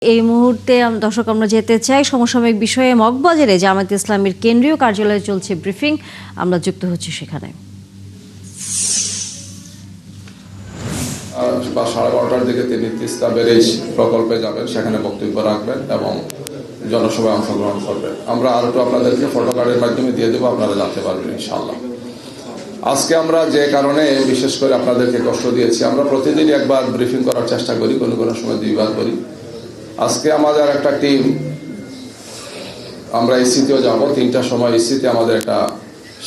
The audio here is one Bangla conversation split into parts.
এই মুহূর্তে দর্শক আমরা যেতে চাই সমসাময়িক বিষয়ে মগবাজারে জামায়াতে ইসলামীর কেন্দ্রীয় কার্যালয়ে চলছে ব্রিফিং। আমরা যুক্ত হচ্ছি সেখানে। 12:30টার দিকে তিনি তিস্তা ব্যারেজ প্রকল্পে যাবেন, সেখানে বক্তব্য রাখবেন এবং জনসভায় অংশগ্রহণ করবেন। আমরা আরো আপনাদেরকে ফটো কার্ডের মাধ্যমে দিয়ে দেবো, আপনারা জানতে পারবেন ইনশাআল্লাহ। আজকে আমরা যে কারণে বিশেষ করে আপনাদেরকে কষ্ট দিয়েছি, আমরা প্রতিদিন একবার ব্রিফিং করার চেষ্টা করি, কোনো কোনো সময় দুইবার করি। আজকে আমাদের একটা টিম, আমরা ইসিতেও যাব, 3টার সময় ইসিতে আমাদের একটা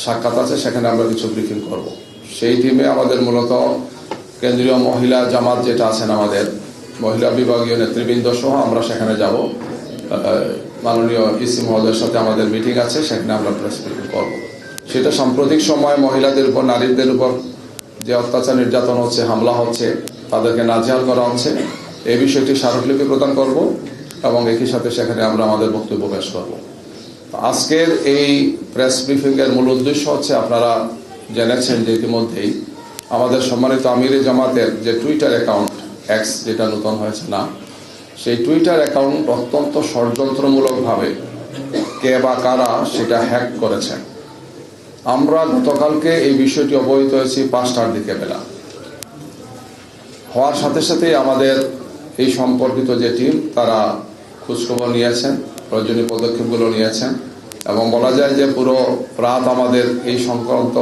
সাক্ষাৎ আছে, সেখানে আমরা কিছু ব্রিফিং করব। সেই টিমে আমাদের মূলত কেন্দ্রীয় মহিলা জামাত যেটা আছেন, আমাদের মহিলা বিভাগীয় নেতৃবৃন্দ সহ আমরা সেখানে যাব। মাননীয় ইসি মহোদয়ের সাথে আমাদের মিটিং আছে, সেখানে আমরা প্রেস ব্রিফিং করব। সেটা সাম্প্রতিক সময় মহিলাদের উপর, নারীদের উপর যে অত্যাচার নির্যাতন হচ্ছে, হামলা হচ্ছে, তাদেরকে নাজেহাল করা হচ্ছে, এই বিষয়টি স্মারকলিপি প্রদান করব এবং একই সাথে সেখানে আমরা আমাদের বক্তব্য পেশ করব। আজকের এই প্রেস ব্রিফিংয়ের মূল উদ্দেশ্য হচ্ছে, আপনারা জেনেছেন যে ইতিমধ্যেই আমাদের সম্মানিত আমিরে জামাতের যে টুইটার অ্যাকাউন্ট এক্স, যেটা নতুন হয়েছে না, সেই টুইটার অ্যাকাউন্ট অত্যন্ত ষড়যন্ত্রমূলকভাবে কে বা কারা সেটা হ্যাক করেছেন। আমরা গতকালকে এই বিষয়টি অবহিত হয়েছি 5টার দিকে বেলা। হওয়ার সাথে সাথেই আমাদের এই সম্পর্কিত যে টিম, তারা খোঁজখবর নিয়েছেন, প্রয়োজনীয় পদক্ষেপগুলো নিয়েছেন এবং বলা যায় যে পুরো রাত আমাদের এই সংক্রান্ত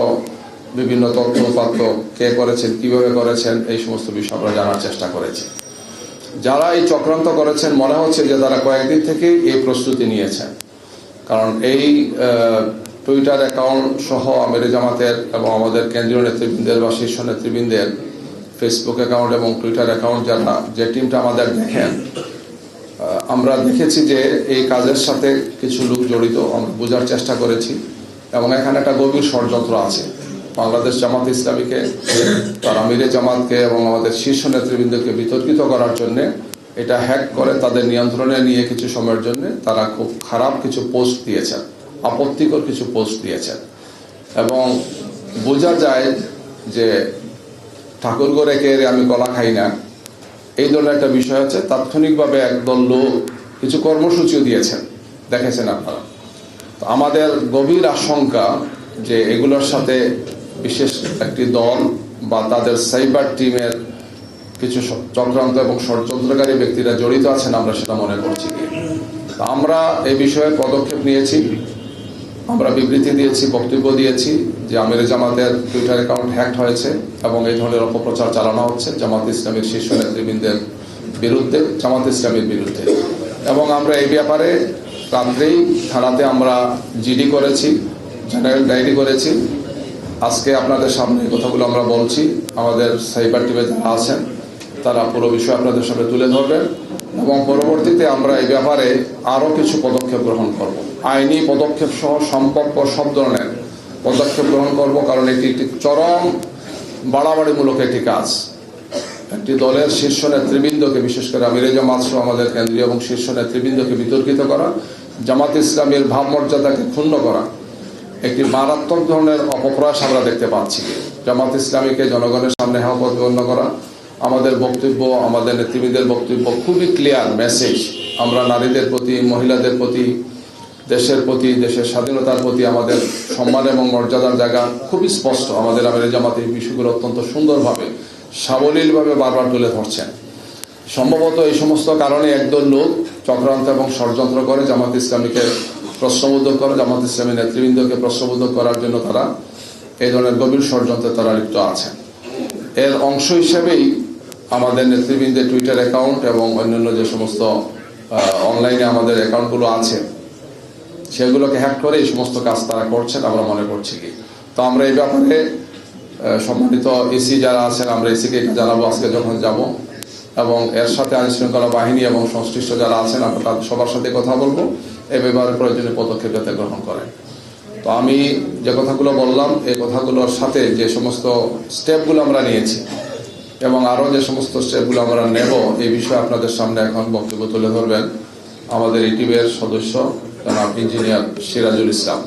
বিভিন্ন তথ্য উপাত্ত কে করেছেন, কিভাবে করেছেন, এই সমস্ত বিষয় আমরা জানার চেষ্টা করেছি। যারা এই চক্রান্ত করেছেন, মনে হচ্ছে যে তারা কয়েকদিন থেকেই এই প্রস্তুতি নিয়েছেন, কারণ এই টুইটার অ্যাকাউন্ট সহ আমিরে জামাতের এবং আমাদের কেন্দ্রীয় নেতৃবৃন্দের বা শীর্ষ নেতৃবৃন্দের ফেসবুক অ্যাকাউন্ট এবং টুইটার অ্যাকাউন্ট, যারা যে টিমটা আমাদের দেখেন, আমরা দেখেছি যে এই কাজের সাথে কিছু লোক জড়িত, আমরা বোঝার চেষ্টা করেছি এবং এখানে একটা গভীর ষড়যন্ত্র আছে। বাংলাদেশ জামাত ইসলামীকে, তার আমিরে জামাতকে এবং আমাদের শীর্ষ নেতৃবৃন্দকে বিতর্কিত করার জন্য এটা হ্যাক করে তাদের নিয়ন্ত্রণে নিয়ে কিছু সময়ের জন্য তারা খুব খারাপ কিছু পোস্ট দিয়েছেন, আপত্তিকর কিছু পোস্ট দিয়েছেন এবং বোঝা যায় যে ঠাকুর ঘরে কে আমি কলা খাই না, এই ধরনের একটা বিষয় আছে। তাৎক্ষণিকভাবে একদল লোক কিছু কর্মসূচিও দিয়েছেন, দেখেছেন আপনারা। তো আমাদের গভীর আশঙ্কা যে এগুলোর সাথে বিশেষ একটি দল বা তাদের সাইবার টিমের কিছু চক্রান্ত এবং ষড়যন্ত্রকারী ব্যক্তিরা জড়িত আছেন, আমরা সেটা মনে করছি। আমরা এই বিষয়ে পদক্ষেপ নিয়েছি, আমরা বিবৃতি দিয়েছি, বক্তব্য দিয়েছি যে আমিরে জামাতের টুইটার অ্যাকাউন্ট হ্যাক হয়েছে এবং এই ধরনের অপপ্রচার চালানো হচ্ছে জামাত ইসলামীর শীর্ষ নেতৃবৃন্দের বিরুদ্ধে, জামাত ইসলামীর বিরুদ্ধে। এবং আমরা এই ব্যাপারে রাত্রেই থানাতে আমরা জিডি করেছি, জেনারেল ডায়েরি করেছি। আজকে আপনাদের সামনে এই কথাগুলো আমরা বলছি। আমাদের সাইবার টিমে যারা আছেন তারা পুরো বিষয় আপনাদের সামনে তুলে ধরবেন এবং পরবর্তীতে আমরা এই ব্যাপারে আরও কিছু পদক্ষেপ গ্রহণ করব, আইনি পদক্ষেপ সহ সম্ভাব্য সব ধরনের পদক্ষেপ গ্রহণ করব। কারণ এটি একটি চরম বাড়াবাড়িমূলক একটি কাজ। একটি দলের শীর্ষ নেতৃবৃন্দকে, বিশেষ করে আমিরে জামাত সহ আমাদের কেন্দ্রীয় এবং শীর্ষ নেতৃবৃন্দকে বিতর্কিত করা, জামাত ইসলামের ভাবমর্যাদাকে ক্ষুণ্ণ করা, একটি মারাত্মক ধরনের অপপ্রয়াস আমরা দেখতে পাচ্ছি। জামাত ইসলামীকে জনগণের সামনে হওয়া প্রতিপন্ন করা। আমাদের বক্তব্য, আমাদের নেতৃবৃন্দের বক্তব্য খুবই ক্লিয়ার মেসেজ। আমরা নারীদের প্রতি, মহিলাদের প্রতি, দেশের প্রতি, দেশের স্বাধীনতার প্রতি আমাদের সম্মান এবং মর্যাদার জায়গা খুবই স্পষ্ট। আমাদের আমিরে জামাত এই বিষয়গুলো অত্যন্ত সুন্দরভাবে, সাবলীলভাবে বারবার তুলে ধরছেন। সম্ভবত এই সমস্ত কারণে একদল লোক চক্রান্ত এবং ষড়যন্ত্র করে জামাত ইসলামীকে প্রশ্নবোধক করে, জামাত ইসলামী নেতৃবৃন্দকে প্রশ্নবোধক করার জন্য তারা এই ধরনের গভীর ষড়যন্ত্রে তারা লিপ্ত আছেন। এর অংশ হিসেবেই আমাদের নেতৃবৃন্দের টুইটার অ্যাকাউন্ট এবং অন্যান্য যে সমস্ত অনলাইনে আমাদের অ্যাকাউন্টগুলো আছে, সেগুলোকে হ্যাক করে এই সমস্ত কাজ তারা করছেন, আমরা মনে করছি কি। তো আমরা এই ব্যাপারে সম্মানিত এসি যারা আছেন, আমরা এসিকে এটা জানাবো আজকে যখন যাব, এবং এর সাথে আইন শৃঙ্খলা বাহিনী এবং সংশ্লিষ্ট যারা আছেন আমরা তাদের সবার সাথে কথা বলবো, এই ব্যাপারে প্রয়োজনীয় পদক্ষেপ যাতে গ্রহণ করেন। তো আমি যে কথাগুলো বললাম, এই কথাগুলোর সাথে যে সমস্ত স্টেপগুলো আমরা নিয়েছি এবং আরও যে সমস্ত স্টেপগুলো আমরা নেব, এই বিষয়ে আপনাদের সামনে এখন বক্তব্য তুলে ধরবেন আমাদের এই টিমের সদস্য জনাব ইঞ্জিনিয়ার সিরাজুল ইসলাম।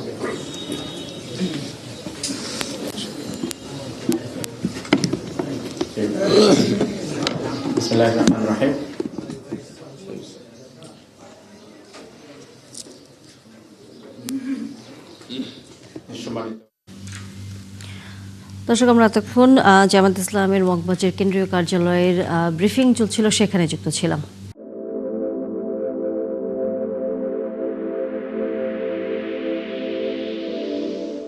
বিসমিল্লাহির রহমানির রহিম। সম্মানিত দর্শক, আমরা এতক্ষণ জামায়াত ইসলামের মগবাজার কেন্দ্রীয় কার্যালয়ের ব্রিফিং চলছিল, সেখানে যুক্ত ছিলাম।